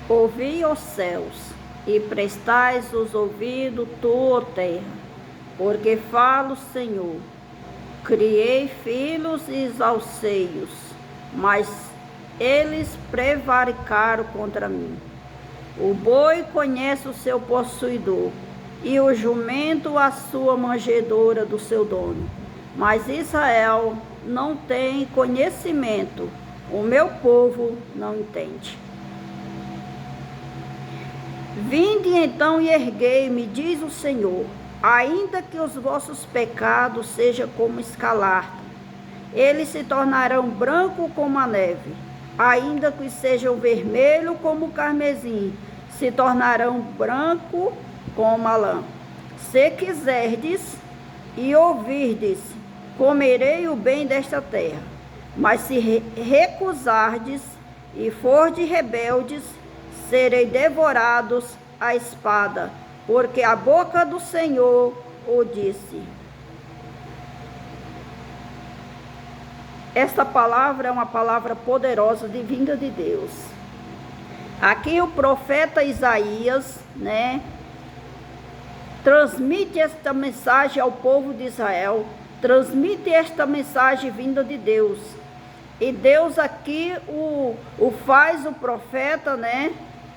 Ouvi os céus, e prestais os ouvidos, tu, ó terra, porque fala o Senhor. Criei filhos e exalcei-os, mas eles prevaricaram contra mim. O boi conhece o seu possuidor, e o jumento a sua manjedoura do seu dono. Mas Israel não tem conhecimento, o meu povo não entende. Vinde então e erguei-me, diz o Senhor, ainda que os vossos pecados sejam como escarlata, eles se tornarão branco como a neve. Ainda que sejam vermelho como o carmesim, se tornarão branco como a lã. Se quiserdes e ouvirdes, comerei o bem desta terra. Mas se recusardes e fordes rebeldes, serei devorados à espada, porque a boca do Senhor o disse. Esta palavra é uma palavra poderosa de vinda de Deus. Aqui o profeta Isaías, transmite esta mensagem ao povo de Israel, transmite esta mensagem vinda de Deus. E Deus aqui faz o profeta,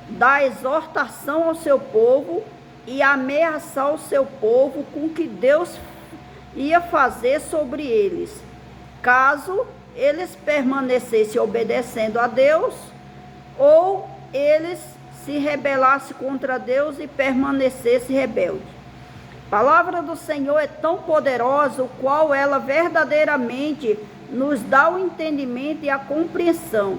dar exortação ao seu povo e ameaçar o seu povo com o que Deus ia fazer sobre eles, caso eles permanecessem obedecendo a Deus, ou eles se rebelassem contra Deus e permanecessem rebeldes. A palavra do Senhor é tão poderosa, o qual ela verdadeiramente nos dá o entendimento e a compreensão.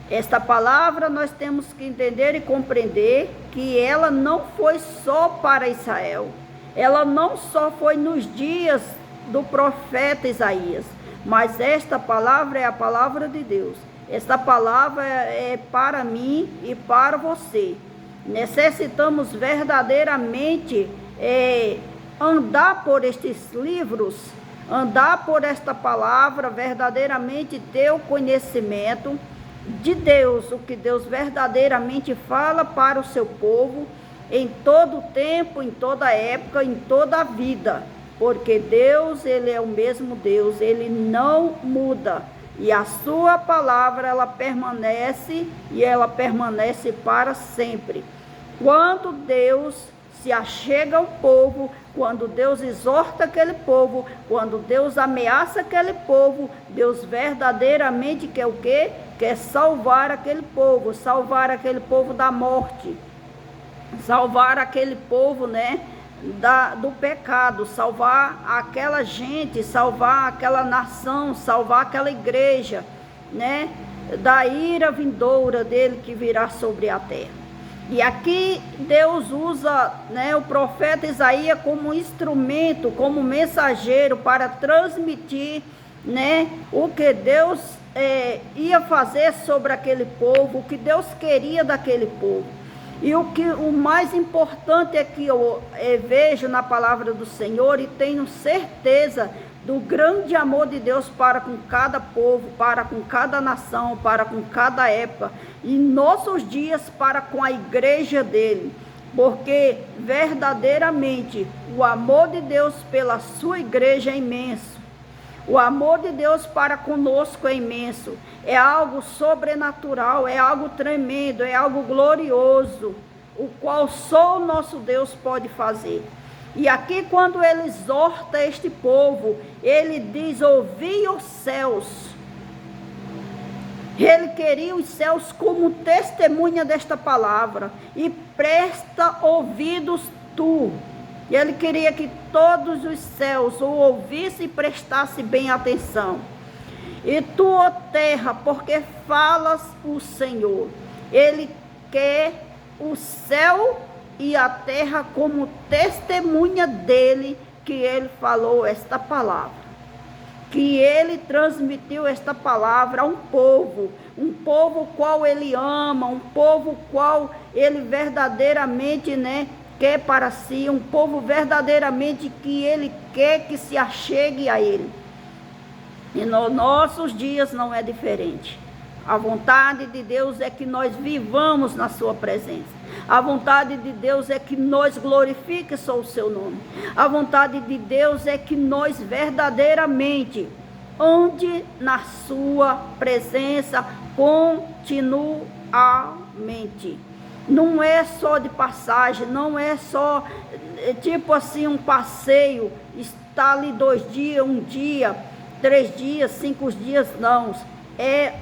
Esta palavra nós temos que entender e compreender que ela não foi só para Israel. Ela não só foi nos dias do profeta Isaías, mas esta palavra é a palavra de Deus. Esta palavra é para mim e para você. Necessitamos verdadeiramente andar por estes livros, andar por esta palavra, verdadeiramente ter o conhecimento de Deus, o que Deus verdadeiramente fala para o seu povo, em todo tempo, em toda época, em toda a vida, porque Deus, Ele é o mesmo Deus, Ele não muda, e a sua palavra, ela permanece, e ela permanece para sempre. Quando Deus se achega ao povo, quando Deus exorta aquele povo, quando Deus ameaça aquele povo, Deus verdadeiramente quer o quê? Quer salvar aquele povo da morte, salvar aquele povo, do pecado, salvar aquela gente, salvar aquela nação, salvar aquela igreja, da ira vindoura dele que virá sobre a terra. E aqui Deus usa, o profeta Isaías como instrumento, como mensageiro para transmitir, o que Deus ia fazer sobre aquele povo, o que Deus queria daquele povo. E o mais importante é que eu vejo na palavra do Senhor e tenho certeza do grande amor de Deus para com cada povo, para com cada nação, para com cada época, e nossos dias para com a igreja dele, porque verdadeiramente o amor de Deus pela sua igreja é imenso. O amor de Deus para conosco é imenso, é algo sobrenatural, é algo tremendo, é algo glorioso, o qual só o nosso Deus pode fazer. E aqui quando ele exorta este povo, ele diz: ouvi os céus. Ele queria os céus como testemunha desta palavra, e presta ouvidos tu. E ele queria que todos os céus o ouvissem e prestassem bem atenção. E tu, ó terra, porque falas o Senhor. Ele quer o céu e a terra como testemunha dele, que ele falou esta palavra, que ele transmitiu esta palavra a um povo qual ele ama, um povo qual ele verdadeiramente, quer para si, um povo verdadeiramente que ele quer que se achegue a ele. E nos nossos dias não é diferente. A vontade de Deus é que nós vivamos na sua presença. A vontade de Deus é que nós glorifiquemos só o seu nome. A vontade de Deus é que nós verdadeiramente ande na sua presença continuamente. Não é só de passagem, não é só tipo assim um passeio, estar ali 2 dias, 1 dia, 3 dias, 5 dias, não. É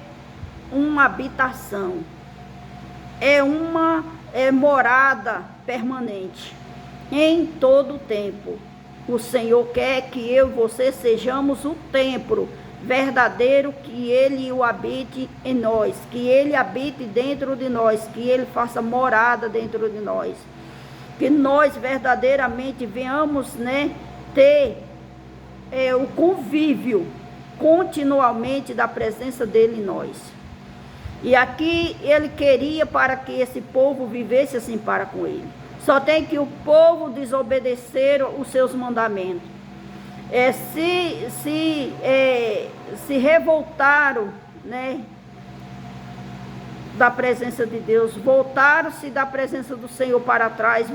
uma habitação, é uma morada permanente, em todo o tempo. O Senhor quer que eu e você sejamos o templo verdadeiro, que Ele o habite em nós, que Ele habite dentro de nós, que Ele faça morada dentro de nós, que nós verdadeiramente venhamos, né, ter o convívio continuamente da presença dEle em nós. E aqui Ele queria para que esse povo vivesse assim para com Ele. Só tem que o povo desobedecer os seus mandamentos. Se revoltaram, né, da presença de Deus, voltaram-se da presença do Senhor para trás,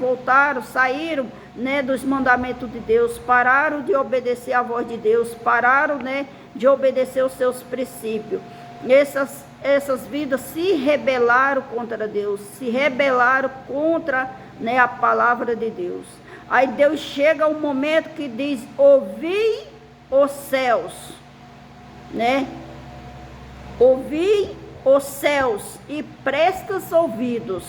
saíram, né, dos mandamentos de Deus, pararam de obedecer a voz de Deus, pararam, né, de obedecer os seus princípios. Essas vidas se rebelaram contra Deus, se rebelaram contra, né, a palavra de Deus. Aí Deus chega um momento que diz: ouvi os céus, né? Ouvi os céus e prestas ouvidos,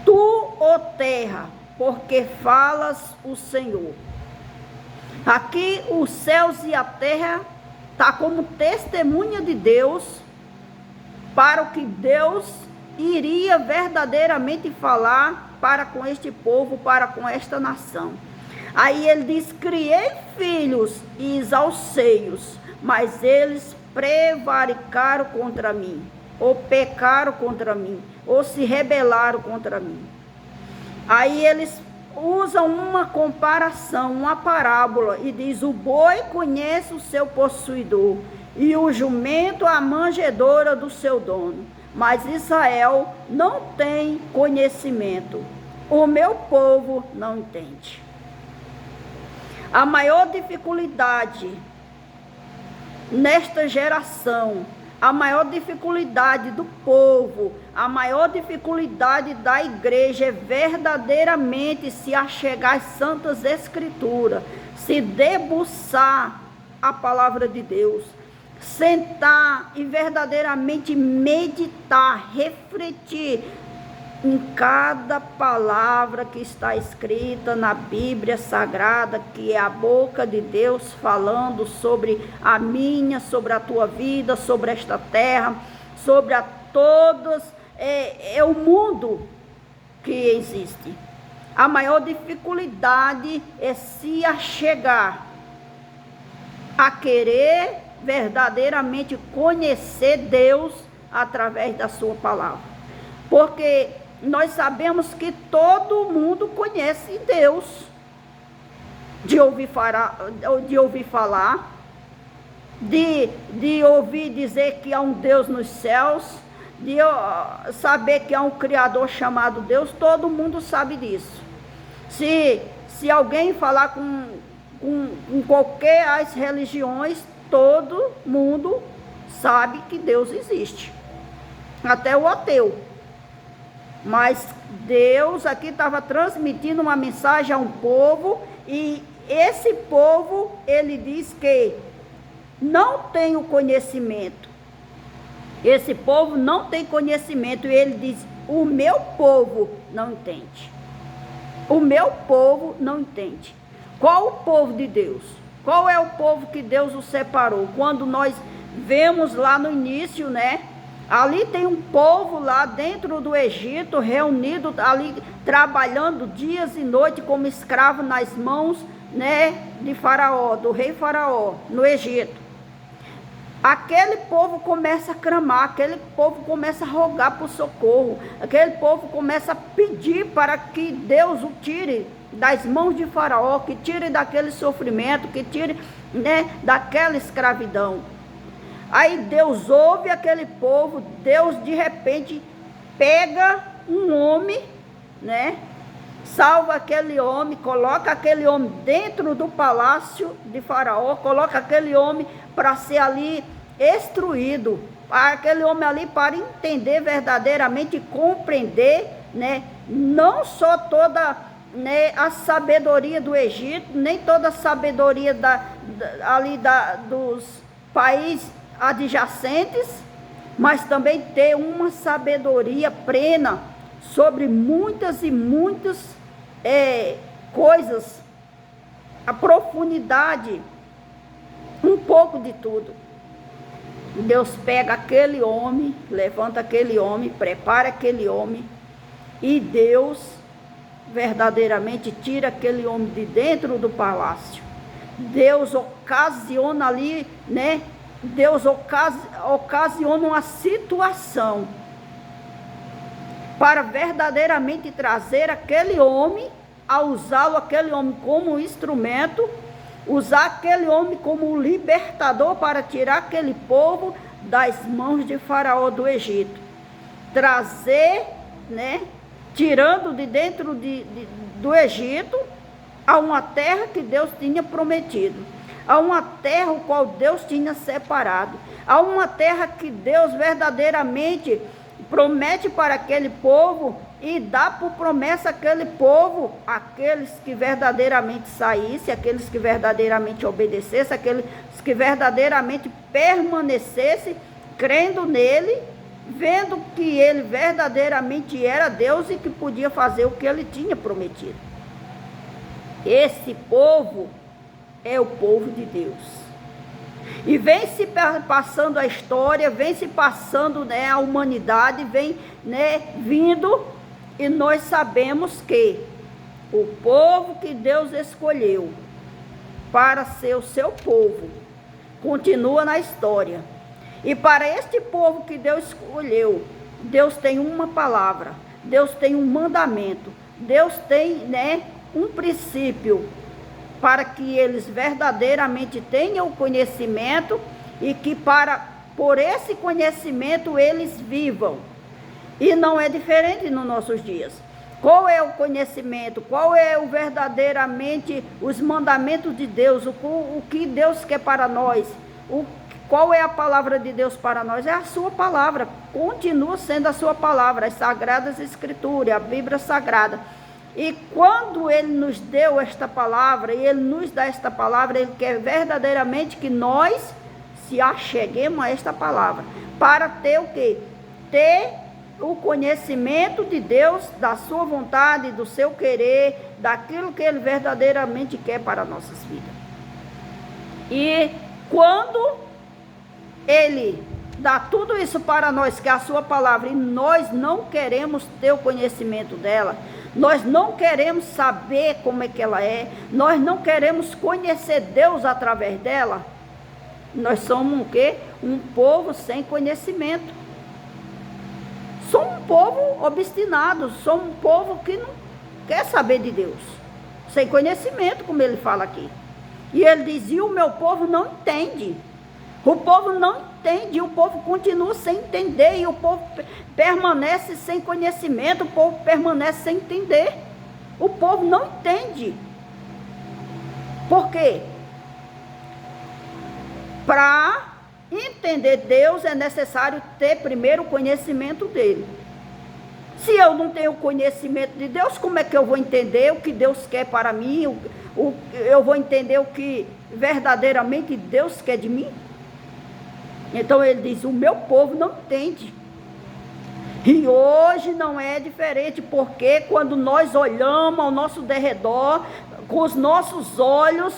tu, ó terra, porque falas o Senhor. Aqui os céus e a terra está como testemunha de Deus para o que Deus iria verdadeiramente falar para com este povo, para com esta nação. Aí ele diz: criei filhos e exalcei-os, mas eles prevaricaram contra mim, ou pecaram contra mim, ou se rebelaram contra mim. Aí eles usam uma comparação, uma parábola, e diz: o boi conhece o seu possuidor, e o jumento a manjedoura do seu dono. Mas Israel não tem conhecimento. O meu povo não entende. A maior dificuldade nesta geração, a maior dificuldade do povo, a maior dificuldade da igreja é verdadeiramente se achegar às Santas Escrituras, se debruçar a palavra de Deus, sentar e verdadeiramente meditar, refletir em cada palavra que está escrita na Bíblia Sagrada, que é a boca de Deus falando sobre a minha, sobre a tua vida, sobre esta terra, sobre todos, o mundo que existe. A maior dificuldade é se achegar a querer verdadeiramente conhecer Deus através da sua palavra. Porque nós sabemos que todo mundo conhece Deus, de ouvir falar, de ouvir dizer que há um Deus nos céus, de saber que há um Criador chamado Deus. Todo mundo sabe disso. Se alguém falar com qualquer as religiões, todo mundo sabe que Deus existe, até o ateu. Mas Deus aqui estava transmitindo uma mensagem a um povo, e esse povo, ele diz que não tem o conhecimento. Esse povo não tem conhecimento, e ele diz: o meu povo não entende. O meu povo não entende. Qual o povo de Deus? Qual é o povo que Deus o separou? Quando nós vemos lá no início, né? Ali tem um povo lá dentro do Egito, reunido ali, trabalhando dias e noites como escravo nas mãos, né, de Faraó, do rei Faraó, no Egito. Aquele povo começa a clamar, aquele povo começa a rogar por socorro, aquele povo começa a pedir para que Deus o tire das mãos de Faraó, que tire daquele sofrimento, que tire, né, daquela escravidão. Aí Deus ouve aquele povo, Deus de repente pega um homem, né? Salva aquele homem, coloca aquele homem dentro do palácio de Faraó, coloca aquele homem para ser ali instruído, aquele homem ali para entender verdadeiramente, compreender, né? Não só toda, né, a sabedoria do Egito, nem toda a sabedoria dos países adjacentes, mas também ter uma sabedoria plena sobre muitas e muitas coisas, a profundidade, um pouco de tudo. Deus pega aquele homem, levanta aquele homem, prepara aquele homem, e Deus verdadeiramente tira aquele homem de dentro do palácio. Deus ocasiona ali, né? Deus ocasiona uma situação para verdadeiramente trazer aquele homem, a usá-lo, aquele homem como instrumento, usar aquele homem como libertador para tirar aquele povo das mãos de Faraó do Egito. Trazer, né? Tirando de dentro do Egito a uma terra que Deus tinha prometido, a uma terra o qual Deus tinha separado, a uma terra que Deus verdadeiramente promete para aquele povo e dá por promessa aquele povo, aqueles que verdadeiramente saíssem, aqueles que verdadeiramente obedecessem, aqueles que verdadeiramente permanecessem crendo nele, vendo que ele verdadeiramente era Deus e que podia fazer o que ele tinha prometido. Esse povo é o povo de Deus. E vem se passando a história, vem se passando, né, a humanidade, vem, né, vindo, e nós sabemos que o povo que Deus escolheu para ser o seu povo continua na história. E para este povo que Deus escolheu, Deus tem uma palavra, Deus tem um mandamento, Deus tem, né, um princípio, para que eles verdadeiramente tenham o conhecimento e que por esse conhecimento eles vivam. E não é diferente nos nossos dias. Qual é o conhecimento? Qual é verdadeiramente os mandamentos de Deus? O que Deus quer para nós? Qual é a palavra de Deus para nós? É a sua palavra. Continua sendo a sua palavra, as Sagradas Escrituras, a Bíblia Sagrada. E quando ele nos deu esta palavra, e ele nos dá esta palavra, ele quer verdadeiramente que nós se acheguemos a esta palavra, para ter o quê? Ter o conhecimento de Deus, da sua vontade, do seu querer, daquilo que ele verdadeiramente quer para nossas vidas. E quando ele dá tudo isso para nós, que é a sua palavra, e nós não queremos ter o conhecimento dela, nós não queremos saber como é que ela é, nós não queremos conhecer Deus através dela, nós somos o quê? Um povo sem conhecimento. Somos um povo obstinado, somos um povo que não quer saber de Deus, sem conhecimento, como ele fala aqui. E ele dizia: o meu povo não entende. O povo não entende, o povo continua sem entender, e o povo permanece sem conhecimento, o povo permanece sem entender. O povo não entende. Por quê? Para entender Deus é necessário ter primeiro o conhecimento dele. Se eu não tenho conhecimento de Deus, como é que eu vou entender o que Deus quer para mim? Eu vou entender o que verdadeiramente Deus quer de mim? Então ele diz: o meu povo não entende. E hoje não é diferente, porque quando nós olhamos ao nosso derredor, com os nossos olhos,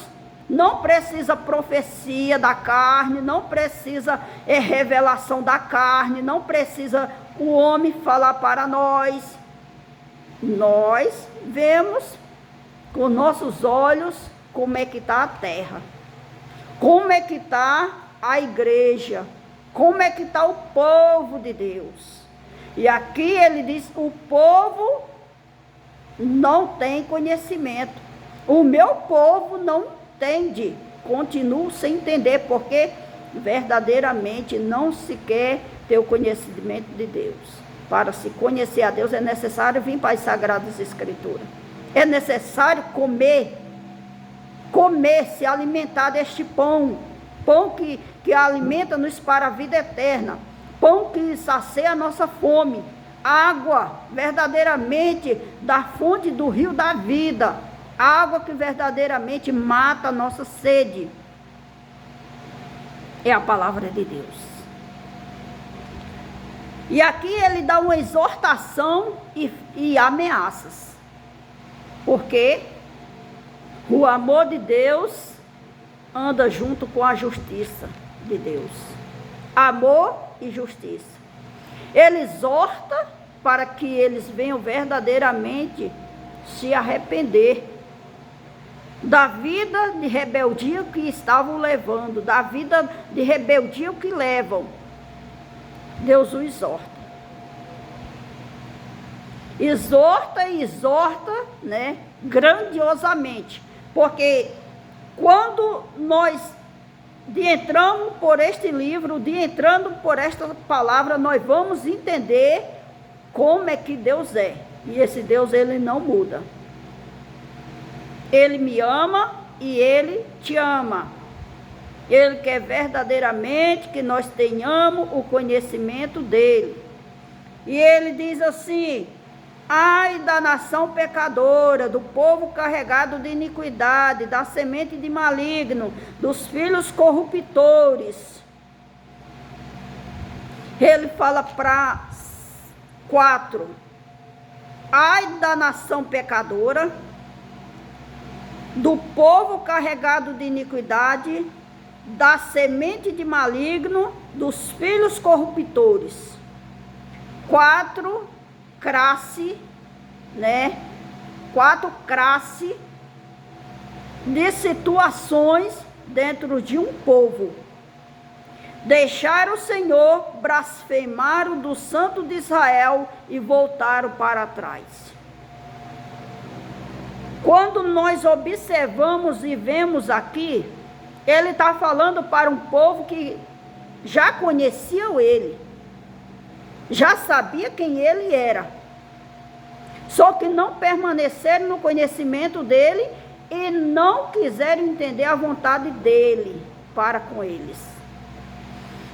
não precisa profecia da carne, não precisa revelação da carne, não precisa o homem falar para nós. Nós vemos com nossos olhos como é que está a terra, como é que está a igreja, como é que está o povo de Deus. E aqui ele diz: o povo não tem conhecimento, o meu povo não entende, continuo sem entender, porque verdadeiramente não se quer ter o conhecimento de Deus. Para se conhecer a Deus é necessário vir para as Sagradas Escrituras. É necessário comer, se alimentar deste pão que alimenta-nos para a vida eterna, pão que sacia a nossa fome, água verdadeiramente da fonte do rio da vida, água que verdadeiramente mata a nossa sede. É a palavra de Deus. E aqui ele dá uma exortação e ameaças. Porque o amor de Deus anda junto com a justiça de Deus. Amor e justiça. Ele exorta para que eles venham verdadeiramente se arrepender da vida de rebeldia que estavam levando, da vida de rebeldia que levam. Deus o exorta. Exorta, né, grandiosamente. Porque quando nós entramos por este livro, entrando por esta palavra, nós vamos entender como é que Deus é. E esse Deus, ele não muda. Ele me ama e ele te ama. Ele quer verdadeiramente que nós tenhamos o conhecimento dele. E ele diz assim: ai da nação pecadora, do povo carregado de iniquidade, da semente de maligno, dos filhos corruptores. Ele fala para 4. Ai da nação pecadora, do povo carregado de iniquidade, da semente de maligno, dos filhos corruptores. 4 classe, né? 4 classe de situações dentro de um povo. Deixaram o Senhor, blasfemaram do Santo de Israel e voltaram para trás. Quando nós observamos e vemos aqui, ele está falando para um povo que já conhecia ele, já sabia quem ele era, só que não permaneceram no conhecimento dele e não quiseram entender a vontade dele para com eles.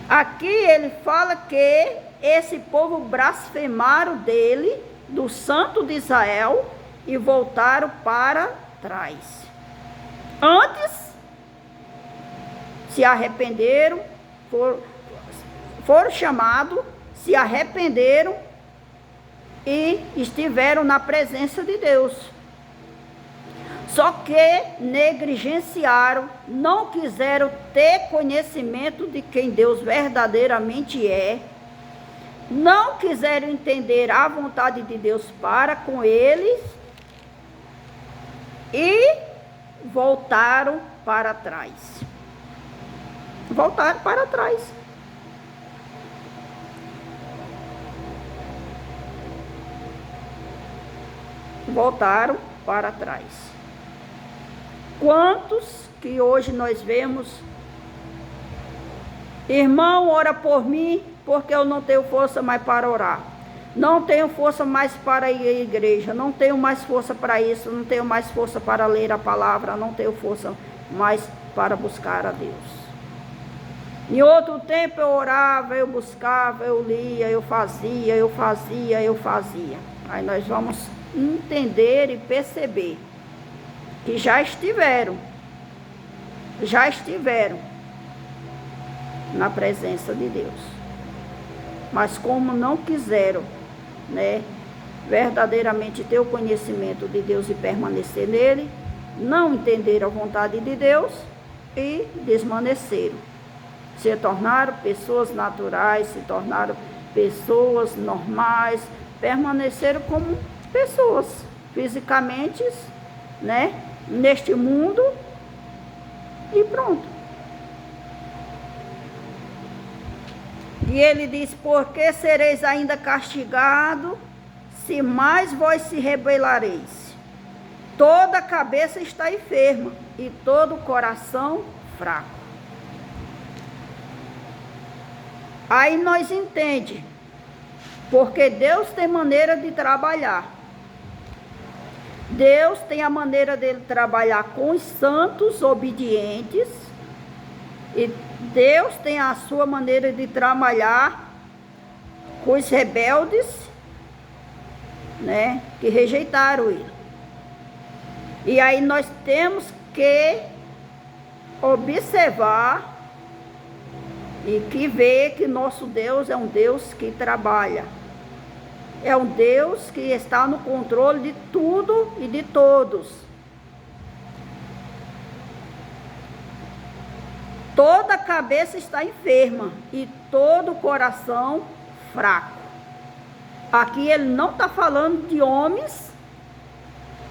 Aqui ele fala que esse povo blasfemaram dele, do Santo de Israel, e voltaram para trás. Antes se arrependeram, foram chamados, se arrependeram e estiveram na presença de Deus. Só que negligenciaram, não quiseram ter conhecimento de quem Deus verdadeiramente é, não quiseram entender a vontade de Deus para com eles e voltaram para trás. Voltaram para trás. Voltaram para trás. Quantos que hoje nós vemos: irmão, ora por mim, porque eu não tenho força mais para orar. Não tenho força mais para ir à igreja. Não tenho mais força para isso. Não tenho mais força para ler a palavra. Não tenho força mais para buscar a Deus. Em outro tempo eu orava, eu buscava, eu lia, eu fazia. Aí nós vamos entender e perceber que já estiveram na presença de Deus. Mas como não quiseram, né, verdadeiramente ter o conhecimento de Deus e permanecer nele, não entenderam a vontade de Deus e desmaneceram. Se tornaram pessoas naturais, se tornaram pessoas normais, permaneceram como pessoas fisicamente, né, neste mundo, e pronto. E ele diz: porque sereis ainda castigados, se mais vós se rebelareis? Toda a cabeça está enferma e todo o coração fraco. Aí nós entendemos, porque Deus tem maneira de trabalhar. Deus tem a maneira dele trabalhar com os santos obedientes, e Deus tem a sua maneira de trabalhar com os rebeldes, né, que rejeitaram ele. E aí nós temos que observar e que ver que nosso Deus é um Deus que trabalha. É um Deus que está no controle de tudo e de todos. Toda cabeça está enferma e todo coração fraco. Aqui ele não está falando de homens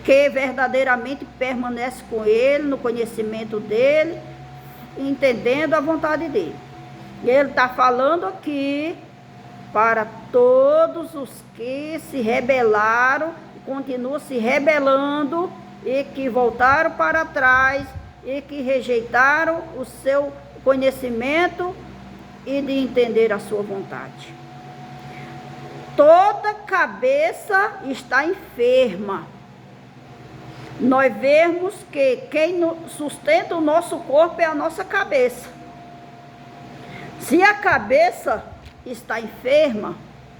que verdadeiramente permanecem com ele, no conhecimento dele, entendendo a vontade dele. Ele está falando aqui para todos os que se rebelaram, continuam se rebelando e que voltaram para trás e que rejeitaram o seu conhecimento e de entender a sua vontade. Toda cabeça está enferma. Nós vemos que quem sustenta o nosso corpo é a nossa cabeça. Se a cabeça está enferma,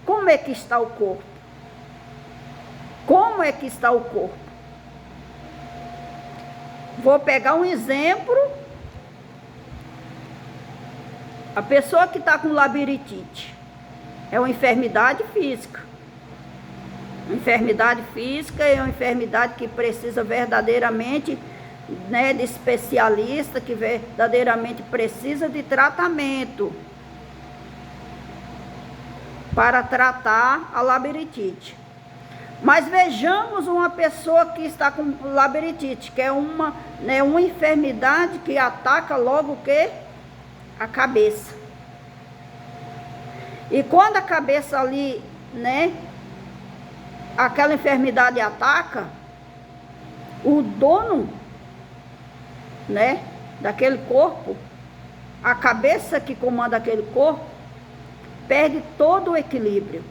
como é que está o corpo? Como é que está o corpo? Vou pegar um exemplo. A pessoa que está com labirintite é uma enfermidade física. Uma enfermidade física é uma enfermidade que precisa verdadeiramente, né, de especialista, que verdadeiramente precisa de tratamento para tratar a labirintite. Mas vejamos uma pessoa que está com labirintite, que é uma enfermidade que ataca logo o quê? A cabeça. E quando a cabeça ali, né, aquela enfermidade ataca, o dono, né, daquele corpo, a cabeça que comanda aquele corpo, perde todo o equilíbrio.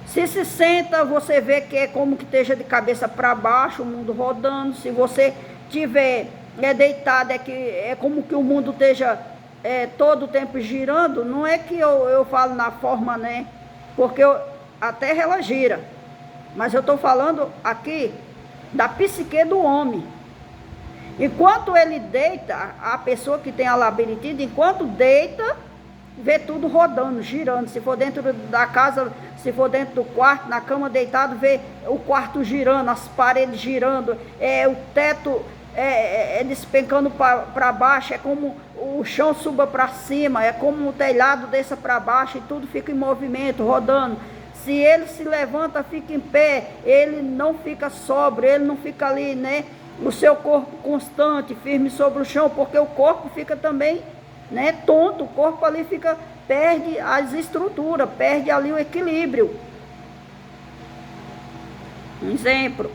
Se senta, você vê que é como que esteja de cabeça para baixo, o mundo rodando. Se você tiver deitado, é como que o mundo esteja todo o tempo girando. Não é que eu falo na forma, né? Porque a terra ela gira. Mas eu estou falando aqui da psique do homem. Enquanto ele deita, a pessoa que tem a labirintite, enquanto deita, vê tudo rodando, girando. Se for dentro da casa, se for dentro do quarto, na cama deitado, vê o quarto girando, as paredes girando, o teto despencando para baixo, é como o chão suba para cima, é como o telhado desça para baixo e tudo fica em movimento, rodando. Se ele se levanta, fica em pé, ele não fica sóbrio, ele não fica ali, né, o seu corpo constante, firme sobre o chão, porque o corpo fica também, né, tonto, o corpo ali perde as estruturas, perde ali o equilíbrio. Um exemplo,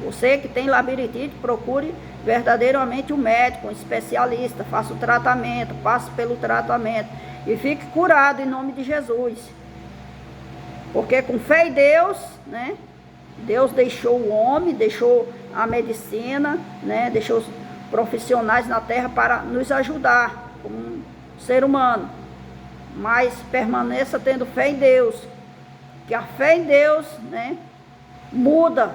você que tem labirintite, procure verdadeiramente um médico, um especialista, faça o tratamento, passe pelo tratamento e fique curado em nome de Jesus. Porque com fé em Deus, né, Deus deixou o homem, deixou a medicina, né, deixou os profissionais na terra para nos ajudar como um ser humano. Mas permaneça tendo fé em Deus, que a fé em Deus, né, muda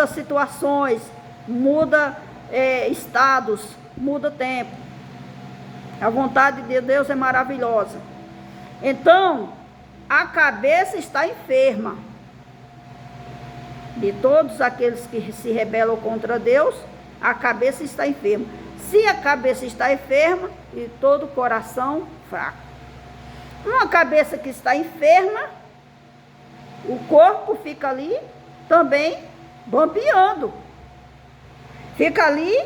situações, muda estados, muda tempo. A vontade de Deus é maravilhosa. Então, a cabeça está enferma. De todos aqueles que se rebelam contra Deus, a cabeça está enferma. Se a cabeça está enferma, e todo o coração fraco. Uma cabeça que está enferma, o corpo fica ali também bambeando. Fica ali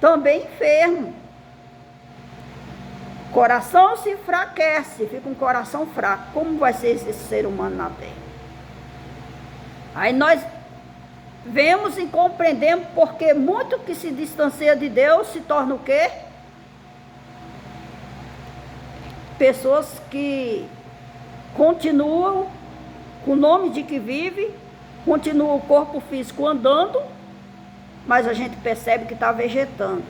também enfermo. O coração se enfraquece, fica um coração fraco. Como vai ser esse ser humano na terra? Aí nós vemos e compreendemos porque muito que se distancia de Deus se torna o quê? pessoas que continuam com o nome de que vive, continua o corpo físico andando, mas a gente percebe que está vegetando.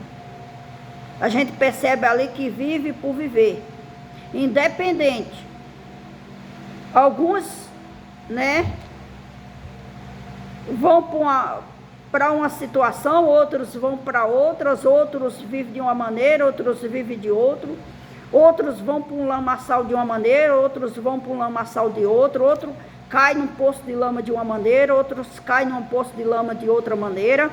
A gente percebe ali que vive por viver, independente. Alguns, né, vão para uma situação, outros vão para outras, outros vivem de uma maneira, outros vivem de outro, outros vão para um lamaçal de uma maneira, outros vão para um lamaçal de outro cai num poço de lama de uma maneira, outros caem num poço de lama de outra maneira.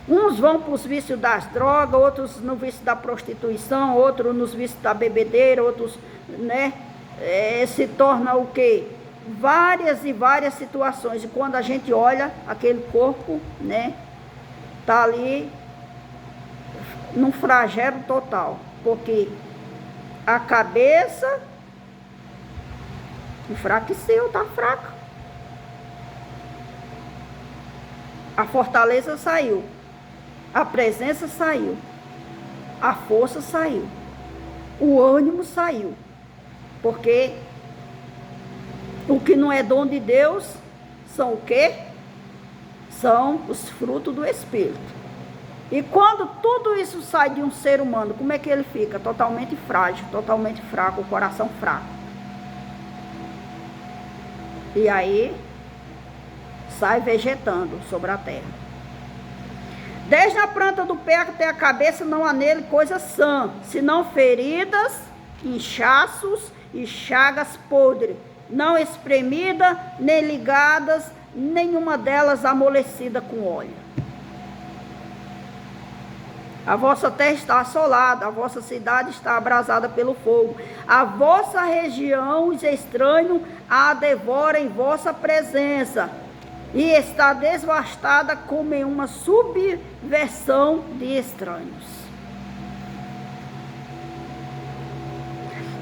Uns vão para os vícios das drogas, outros no vício da prostituição, outros nos vícios da bebedeira, outros, né, se torna o quê? Várias e várias situações. E quando a gente olha aquele corpo, né, tá ali num flagelo total, porque a cabeça enfraqueceu, tá fraca. A fortaleza saiu, a presença saiu, a força saiu, o ânimo saiu, porque o que não é dom de Deus são o quê? São os frutos do Espírito. E quando tudo isso sai de um ser humano, como é que ele fica? Totalmente frágil, totalmente fraco, o coração fraco. E aí, sai vegetando sobre a terra. Desde a planta do pé até a cabeça não há nele coisa sã, senão feridas, inchaços e chagas podres, não espremida, nem ligadas, nenhuma delas amolecida com óleo. A vossa terra está assolada, a vossa cidade está abrasada pelo fogo. A vossa região, os estranhos, a devora em vossa presença. E está devastada como em uma subversão de estranhos.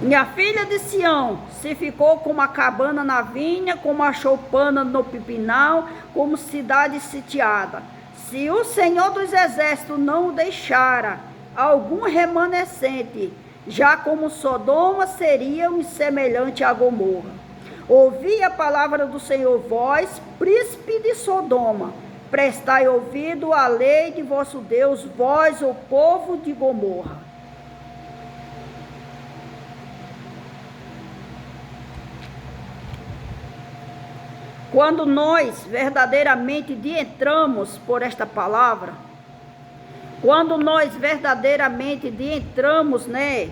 E a filha de Sião se ficou como a cabana na vinha, como a choupana no pipinal, como cidade sitiada. Se o Senhor dos Exércitos não o deixara algum remanescente, já como Sodoma seria semelhante a Gomorra. Ouvi a palavra do Senhor, vós, príncipe de Sodoma, prestai ouvido à lei de vosso Deus, vós, o povo de Gomorra. Quando nós verdadeiramente entramos por esta palavra, quando nós verdadeiramente entramos, né,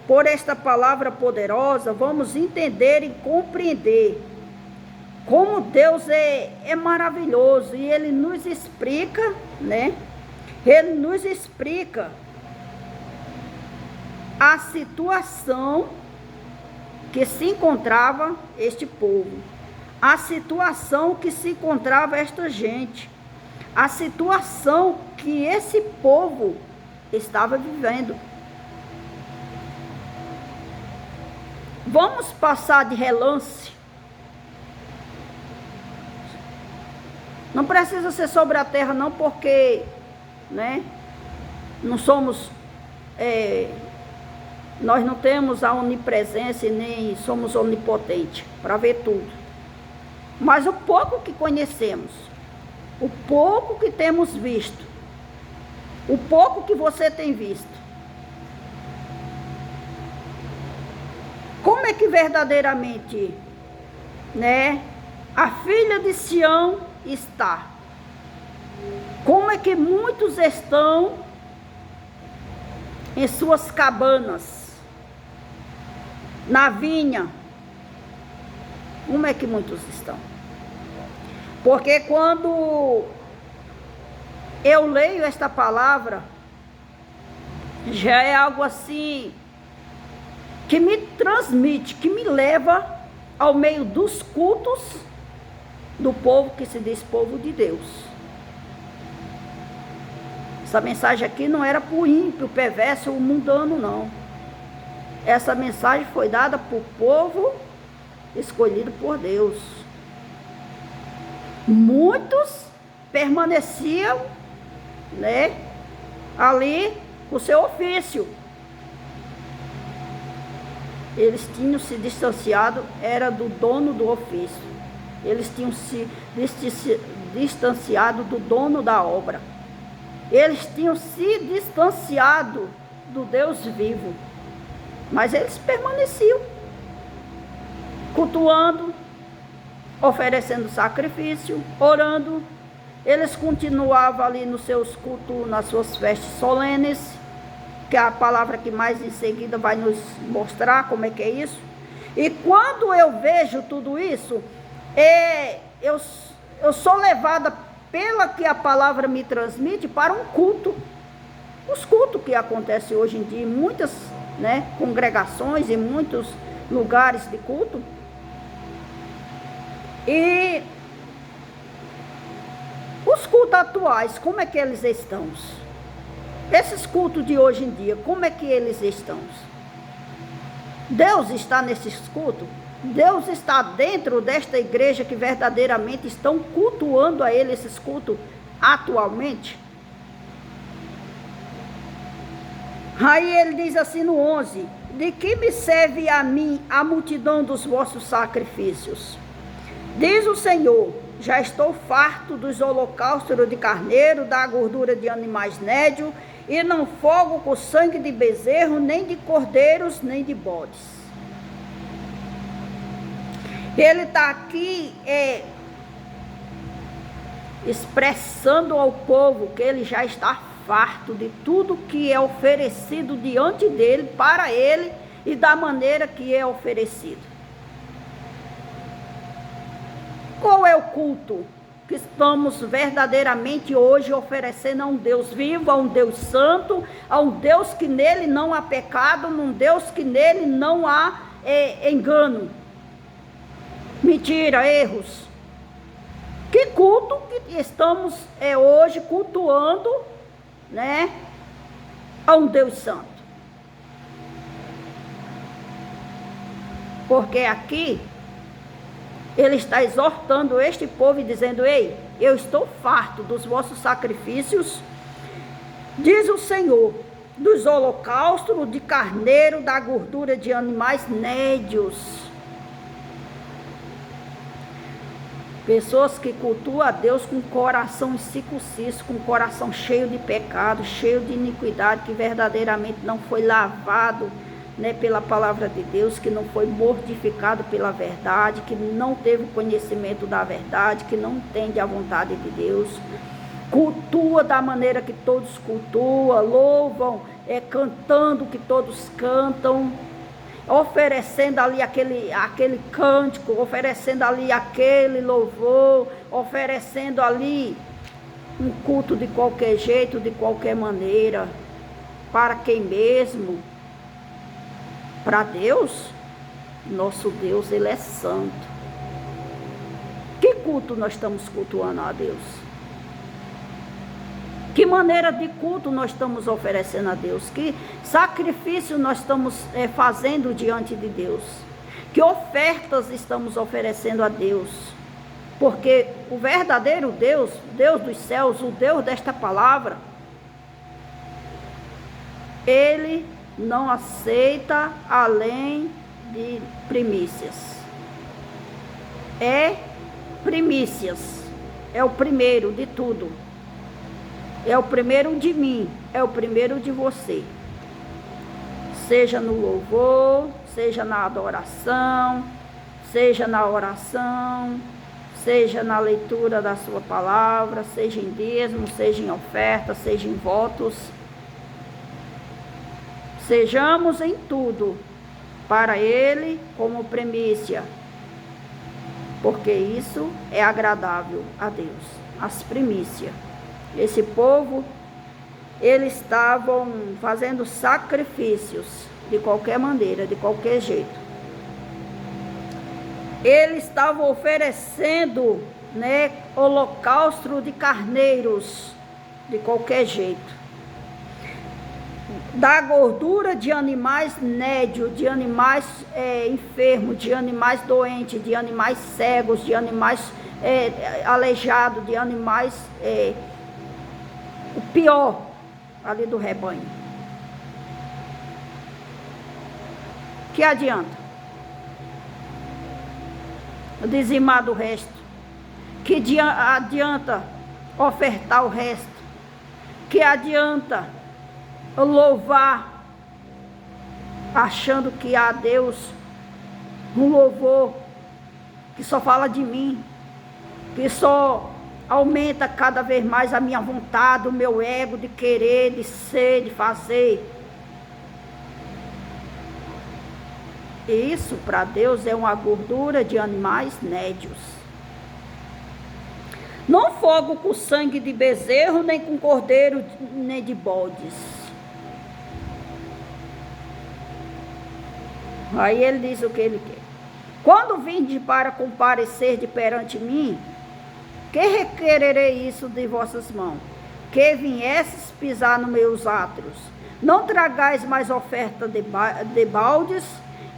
por esta palavra poderosa, vamos entender e compreender como Deus é maravilhoso. E Ele nos explica, né, Ele nos explica a situação que se encontrava este povo. A situação que se encontrava esta gente, a situação que esse povo estava vivendo. Vamos passar de relance. Não precisa ser sobre a terra não, porque, né, não somos, nós não temos a onipresença e nem somos onipotentes para ver tudo. Mas o pouco que conhecemos, o pouco que temos visto, o pouco que você tem visto, como é que verdadeiramente, né, a filha de Sião está? Como é que muitos estão em suas cabanas, na vinha? Como é que muitos estão? Porque quando eu leio esta palavra, já é algo assim que me transmite, que me leva ao meio dos cultos do povo que se diz povo de Deus. Essa mensagem aqui não era para o ímpio, o perverso, o mundano, não. Essa mensagem foi dada para o povo escolhido por Deus. Muitos permaneciam, né, ali com o seu ofício. Eles tinham se distanciado, era do dono do ofício. Eles tinham se distanciado do dono da obra. Eles tinham se distanciado do Deus vivo. Mas eles permaneciam cultuando, oferecendo sacrifício, orando. Eles continuavam ali nos seus cultos, nas suas festas solenes, que é a palavra que mais em seguida vai nos mostrar como é que é isso. E quando eu vejo tudo isso, eu sou levada pela que a palavra me transmite para um culto. Os cultos que acontecem hoje em dia em muitas, né, congregações, em muitos lugares de culto. E os cultos atuais, como é que eles estão? Esses cultos de hoje em dia, como é que eles estão? Deus está nesses cultos? Deus está dentro desta igreja que verdadeiramente estão cultuando a Ele esses cultos atualmente? Aí ele diz assim no 11: de que me serve a mim a multidão dos vossos sacrifícios? Diz o Senhor: já estou farto dos holocaustos de carneiro, da gordura de animais nédios, e não fogo com sangue de bezerro, nem de cordeiros, nem de bodes. Ele está aqui expressando ao povo que ele já está farto de tudo que é oferecido diante dele, para ele, e da maneira que é oferecido. Qual é o culto que estamos verdadeiramente hoje oferecendo a um Deus vivo, a um Deus santo, a um Deus que nele não há pecado, um Deus que nele não há engano, mentira, erros? Que culto que estamos hoje cultuando, né, a um Deus santo? Porque aqui ele está exortando este povo e dizendo: ei, eu estou farto dos vossos sacrifícios, diz o Senhor, dos holocaustos de carneiro, da gordura de animais nédios. Pessoas que cultuam a Deus com coração incircunciso, com coração cheio de pecado, cheio de iniquidade, que verdadeiramente não foi lavado, né, pela palavra de Deus, que não foi mortificado pela verdade, que não teve conhecimento da verdade, que não entende a vontade de Deus. Cultua da maneira que todos cultuam, louvam, cantando que todos cantam, oferecendo ali aquele cântico, oferecendo ali aquele louvor, oferecendo ali um culto de qualquer jeito, de qualquer maneira. Para quem mesmo? Para Deus? Nosso Deus, Ele é santo. Que culto nós estamos cultuando a Deus? Que maneira de culto nós estamos oferecendo a Deus? Que sacrifício nós estamos fazendo diante de Deus? Que ofertas estamos oferecendo a Deus? Porque o verdadeiro Deus, Deus dos céus, o Deus desta palavra, Ele não aceita além de primícias. É primícias. É o primeiro de tudo. É o primeiro de mim, é o primeiro de você. Seja no louvor, seja na adoração, seja na oração, seja na leitura da sua palavra, seja em dízimo, seja em oferta, seja em votos. Sejamos em tudo para Ele como primícia, porque isso é agradável a Deus, as primícias. Esse povo, eles estavam fazendo sacrifícios de qualquer maneira, de qualquer jeito. Eles estavam oferecendo, né, holocausto de carneiros de qualquer jeito. Da gordura de animais nédios, de animais enfermos, de animais doentes, de animais cegos, de animais aleijados, de animais... o pior ali do rebanho. Que adianta? Dizimar do resto. Que adianta ofertar o resto? Que adianta louvar, achando que há Deus um louvor que só fala de mim, que só aumenta cada vez mais a minha vontade, o meu ego de querer, de ser, de fazer. Isso para Deus é uma gordura de animais nédios. Não fogo com sangue de bezerro, nem com cordeiro, nem de bodes. Aí ele diz o que ele quer. Quando vinde para comparecer de perante mim, que requererei isso de vossas mãos? Que viesses pisar nos meus átrios. Não tragais mais oferta de baldes,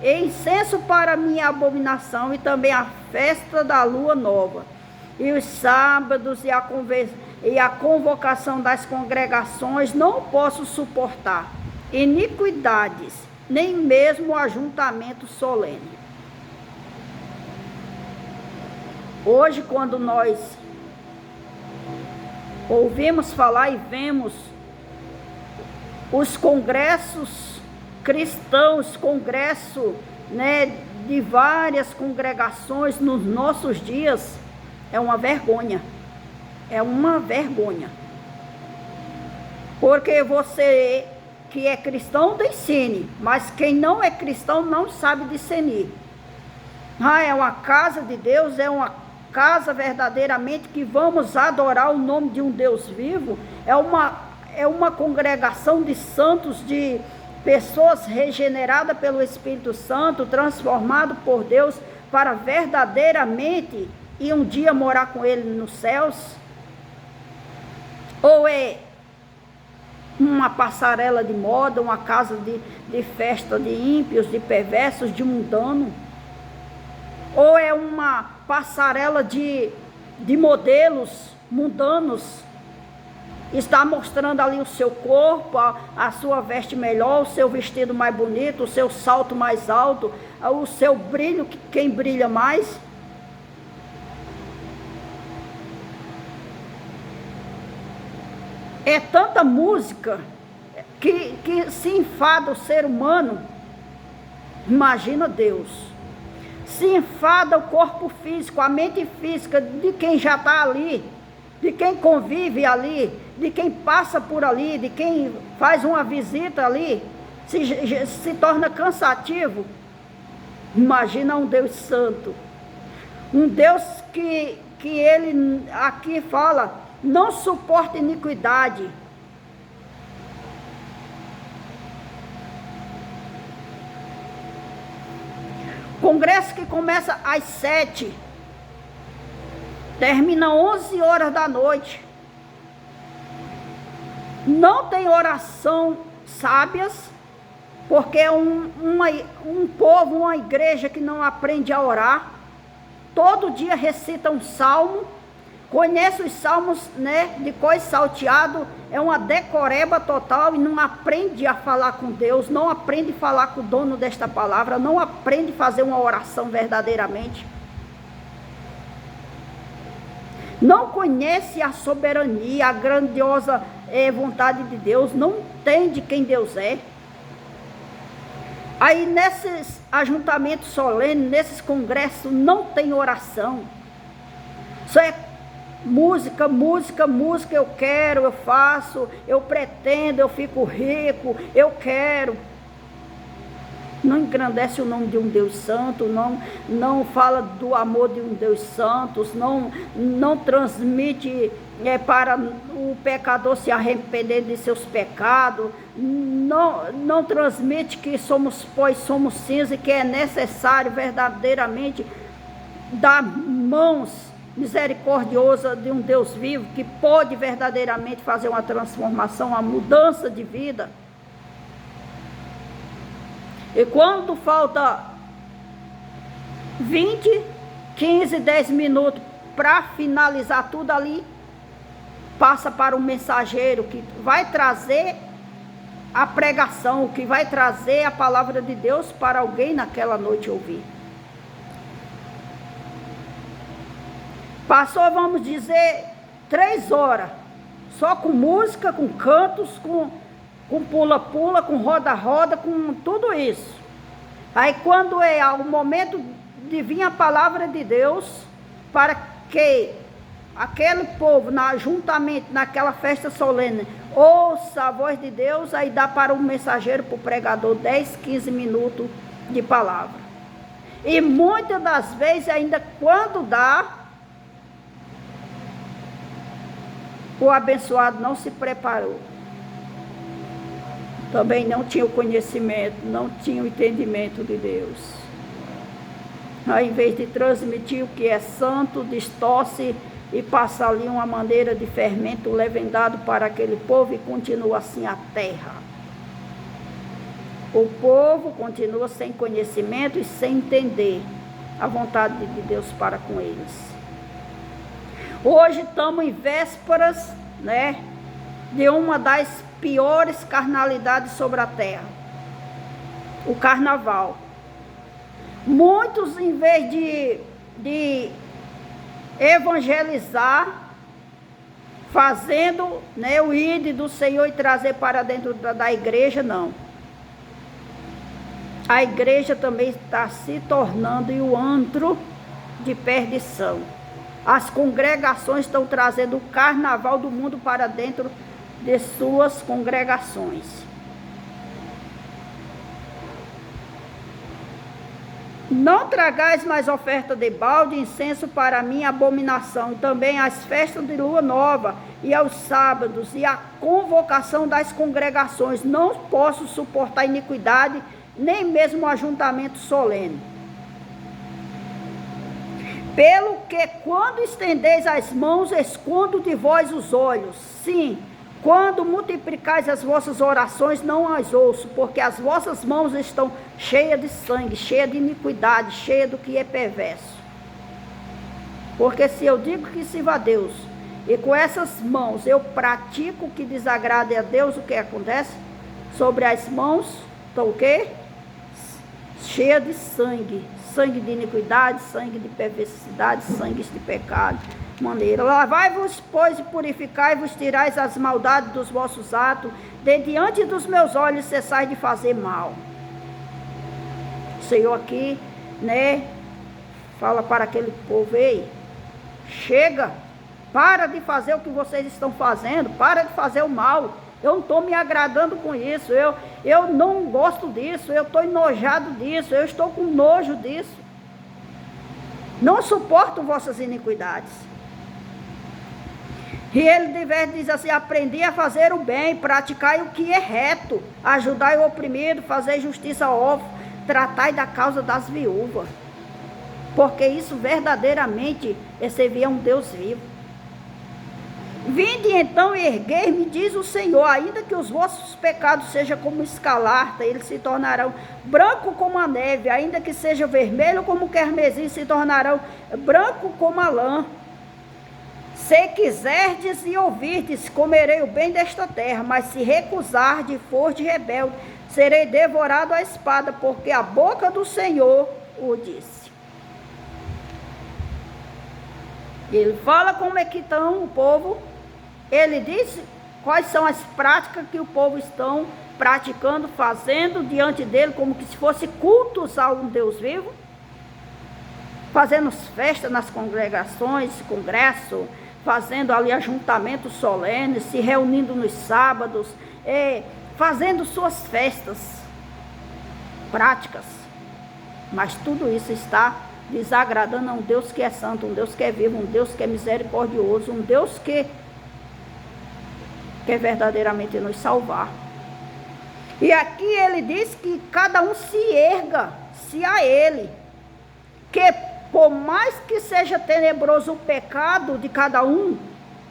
e incenso para minha abominação, e também a festa da lua nova, e os sábados e a convocação das congregações não posso suportar. Iniquidades, nem mesmo ajuntamento solene. Hoje, quando nós ouvimos falar e vemos os congressos cristãos, congresso, né, de várias congregações nos nossos dias, é uma vergonha. É uma vergonha. Porque você que é cristão discerne, mas quem não é cristão não sabe discernir. É uma casa de Deus, é uma casa verdadeiramente que vamos adorar o nome de um Deus vivo. É uma congregação de santos, de pessoas regeneradas pelo Espírito Santo, transformado por Deus para verdadeiramente e um dia morar com Ele nos céus? Ou é uma passarela de moda, uma casa de festa de ímpios, de perversos, de mundano? Ou é uma passarela de modelos mundanos? Está mostrando ali o seu corpo, a sua veste melhor, o seu vestido mais bonito, o seu salto mais alto, o seu brilho, quem brilha mais? É tanta música que se enfada o ser humano. Imagina Deus. Se enfada o corpo físico, a mente física de quem já está ali, de quem convive ali, de quem passa por ali, de quem faz uma visita ali, se torna cansativo. Imagina um Deus santo, um Deus que ele aqui fala, não suporta iniquidade. Congresso que começa às 7, termina 11 horas da noite. Não tem oração sábias, porque é um povo, uma igreja que não aprende a orar. Todo dia recita um salmo, conhece os salmos, né, de cor salteado, é uma decoreba total e não aprende a falar com Deus, não aprende a falar com o dono desta palavra, não aprende a fazer uma oração verdadeiramente. Não conhece a soberania, a grandiosa vontade de Deus, não entende quem Deus é. Aí nesses ajuntamentos solenes, nesses congressos, não tem oração. Só é música, música, música. Eu quero, eu faço, eu pretendo, eu fico rico, eu quero. Não engrandece o nome de um Deus santo, não fala do amor de um Deus santo, não transmite para o pecador se arrepender de seus pecados, não transmite que somos pó e somos cinza e que é necessário verdadeiramente dar mãos misericordiosa de um Deus vivo que pode verdadeiramente fazer uma transformação, uma mudança de vida. E quando falta 20, 15, 10 minutos para finalizar tudo ali, passa para um mensageiro que vai trazer a pregação, o que vai trazer a palavra de Deus para alguém naquela noite ouvir. Passou, vamos dizer, 3 horas, só com música, com cantos, com pula-pula, com roda-roda, com tudo isso. Aí quando é o momento de vir a palavra de Deus, para que aquele povo, juntamente naquela festa solene, ouça a voz de Deus, aí dá para o mensageiro, para o pregador, 10, 15 minutos de palavra. E muitas das vezes, ainda quando dá, o abençoado não se preparou. Também não tinha o conhecimento, não tinha o entendimento de Deus. Ao invés de transmitir o que é santo, distorce e passa ali uma maneira de fermento levedado para aquele povo e continua assim a terra. O povo continua sem conhecimento e sem entender a vontade de Deus para com eles. Hoje estamos em vésperas, né, de uma das piores carnalidades sobre a terra, o carnaval. Muitos, em vez de evangelizar, fazendo, né, o ide do Senhor e trazer para dentro da igreja, não. A igreja também está se tornando o antro de perdição. As congregações estão trazendo o carnaval do mundo para dentro de suas congregações. Não tragais mais oferta de balde, incenso para mim, abominação. Também as festas de lua nova e aos sábados e a convocação das congregações. Não posso suportar iniquidade, nem mesmo o ajuntamento solene. Pelo que quando estendeis as mãos, escondo de vós os olhos. Sim, quando multiplicais as vossas orações, não as ouço, porque as vossas mãos estão cheias de sangue, cheias de iniquidade, cheias do que é perverso. Porque se eu digo que sirva a Deus, e com essas mãos eu pratico o que desagrade a Deus, o que acontece? Sobre as mãos estão o quê? Cheia de sangue. Sangue de iniquidade, sangue de perversidade, sangue de pecado. Maneira, lavai-vos, pois, e purificai-vos, tirais as maldades dos vossos atos, de diante dos meus olhos cessai de fazer mal. O Senhor aqui, né, fala para aquele povo: ei, chega, para de fazer o que vocês estão fazendo, para de fazer o mal. Eu não estou me agradando com isso, eu não gosto disso, eu estou enojado disso, eu estou com nojo disso. Não suporto vossas iniquidades. E ele diz assim: aprendi a fazer o bem, praticai o que é reto, ajudai o oprimido, fazei justiça ao órfão, tratai da causa das viúvas. Porque isso verdadeiramente é servir a um Deus vivo. Vinde então e erguei-me, diz o Senhor, ainda que os vossos pecados sejam como escarlata, eles se tornarão branco como a neve, ainda que seja vermelho como o carmesim, se tornarão branco como a lã. Se quiserdes e ouvirdes, comerei o bem desta terra, mas se recusardes e fordes rebelde, serei devorado à espada, porque a boca do Senhor o disse. Ele fala como é que estão o povo. Ele disse quais são as práticas que o povo estão praticando, fazendo diante dele, como que se fosse cultos a um Deus vivo, fazendo festas nas congregações, congresso, fazendo ali ajuntamentos solenes, se reunindo nos sábados, fazendo suas festas práticas. Mas tudo isso está desagradando a um Deus que é santo, um Deus que é vivo, um Deus que é misericordioso, um Deus que quer verdadeiramente nos salvar. E aqui ele diz que cada um se erga-se a ele, que por mais que seja tenebroso o pecado de cada um,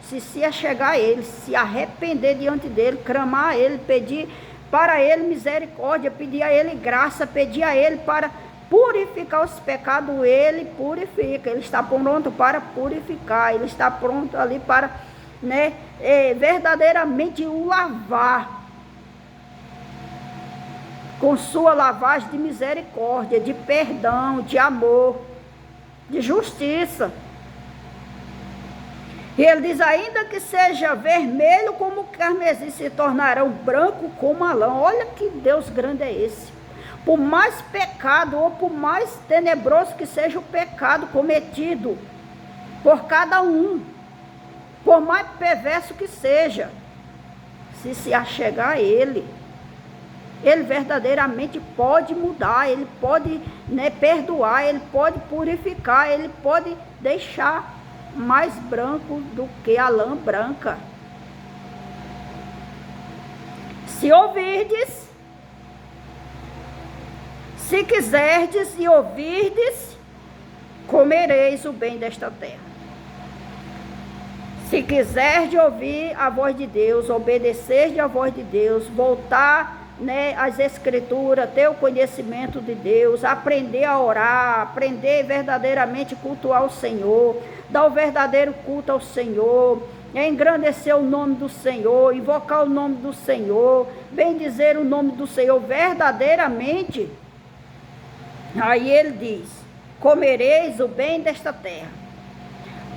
se achegar a ele, se arrepender diante dele, clamar a ele, pedir para ele misericórdia, pedir a ele graça, pedir a ele para purificar os pecados, ele purifica, ele está pronto para purificar, ele está pronto ali para, verdadeiramente o lavar. com sua lavagem de misericórdia, de perdão, de amor, de justiça. E ele diz, ainda que seja vermelho como o carmesim, se tornarão branco como a lã. Olha que Deus grande é esse. Por mais pecado ou por mais tenebroso que seja o pecado cometido por cada um, por mais perverso que seja, se achegar a ele verdadeiramente pode mudar, ele pode, né, perdoar, ele pode purificar, ele pode deixar mais branco do que a lã branca. Se ouvirdes, se quiserdes e ouvirdes, comereis o bem desta terra. Se quiserdes ouvir a voz de Deus, obedecer a voz de Deus, voltar, né, às Escrituras, ter o conhecimento de Deus, aprender a orar, aprender verdadeiramente a cultuar o Senhor, dar o verdadeiro culto ao Senhor, engrandecer o nome do Senhor, invocar o nome do Senhor, bendizer o nome do Senhor verdadeiramente. Aí ele diz, comereis o bem desta terra.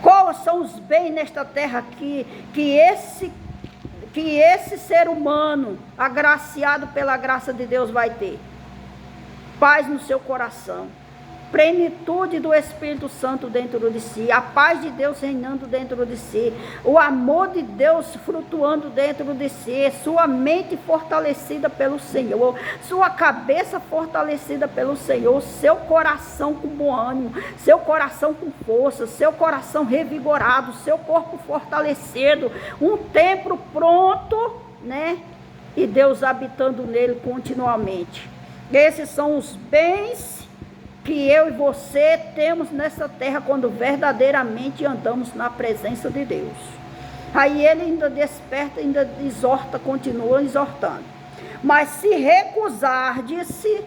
Quais são os bens nesta terra que esse ser humano, agraciado pela graça de Deus, vai ter? Paz no seu coração, plenitude do Espírito Santo dentro de si, a paz de Deus reinando dentro de si, o amor de Deus flutuando dentro de si, sua mente fortalecida pelo Senhor, sua cabeça fortalecida pelo Senhor, seu coração com bom ânimo, seu coração com força, seu coração revigorado, seu corpo fortalecido, um templo pronto, né? E Deus habitando nele continuamente. Esses são os bens que eu e você temos nessa terra quando verdadeiramente andamos na presença de Deus. Aí ele ainda desperta, ainda exorta, continua exortando. Mas se recusardes-se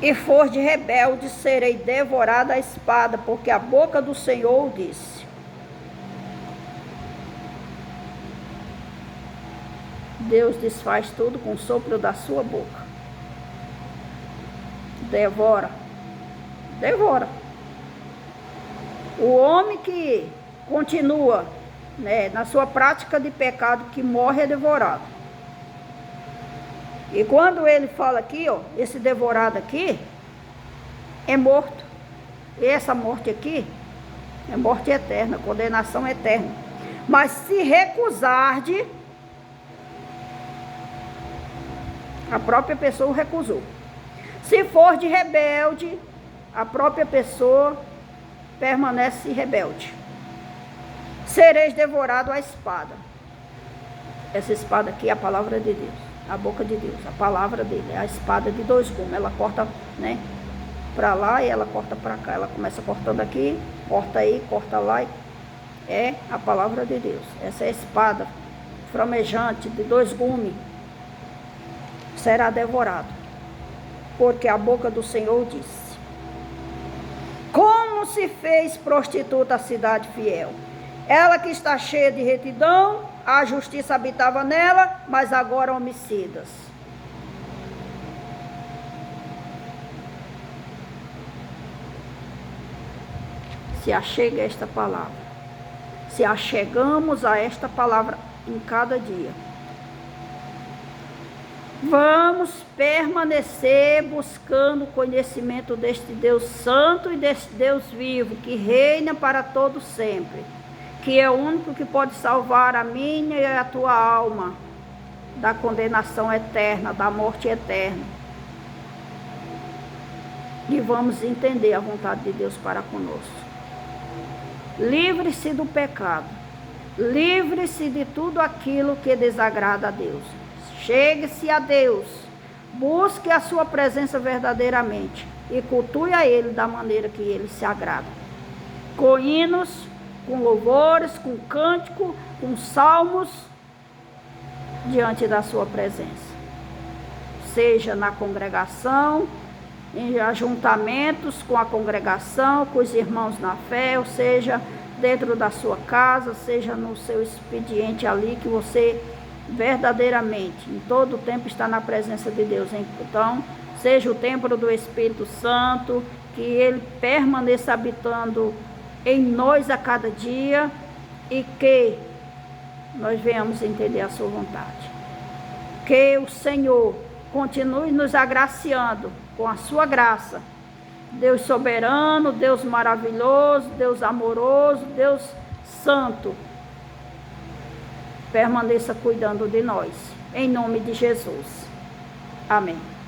e for de rebelde, serei devorada a espada, porque a boca do Senhor o disse. Deus desfaz tudo com o sopro da sua boca. Devora. O homem que continua, né, na sua prática de pecado, que morre, é devorado. E quando ele fala aqui, ó, esse devorado aqui é morto. E essa morte aqui é morte eterna, condenação eterna. Mas se recusar-de, a própria pessoa o recusou. Se for de rebelde, a própria pessoa permanece rebelde. Sereis devorado à espada. Essa espada aqui é a palavra de Deus, a boca de Deus, a palavra dele, é a espada de dois gumes. Ela corta, né, para lá e ela corta para cá. Ela começa cortando aqui, corta aí, corta lá. É a palavra de Deus. Essa é a espada flamejante de dois gumes. Será devorado. Porque a boca do Senhor disse. Como se fez prostituta a cidade fiel? Ela que está cheia de retidão, a justiça habitava nela, mas agora homicidas. Se achega a esta palavra. Se achegamos a esta palavra em cada dia. Vamos permanecer buscando o conhecimento deste Deus santo e deste Deus vivo, que reina para todo sempre, que é o único que pode salvar a minha e a tua alma da condenação eterna, da morte eterna. E vamos entender a vontade de Deus para conosco. Livre-se do pecado, livre-se de tudo aquilo que desagrada a Deus. Chegue-se a Deus, busque a sua presença verdadeiramente e cultue a Ele da maneira que Ele se agrada. Com hinos, com louvores, com cântico, com salmos, diante da sua presença. Seja na congregação, em ajuntamentos com a congregação, com os irmãos na fé, ou seja, dentro da sua casa, seja no seu expediente ali que você verdadeiramente, em todo o tempo estar na presença de Deus. Então, seja o templo do Espírito Santo, que ele permaneça habitando em nós a cada dia e que nós venhamos entender a sua vontade. Que o Senhor continue nos agraciando com a sua graça. Deus soberano, Deus maravilhoso, Deus amoroso, Deus santo, permaneça cuidando de nós. Em nome de Jesus. Amém.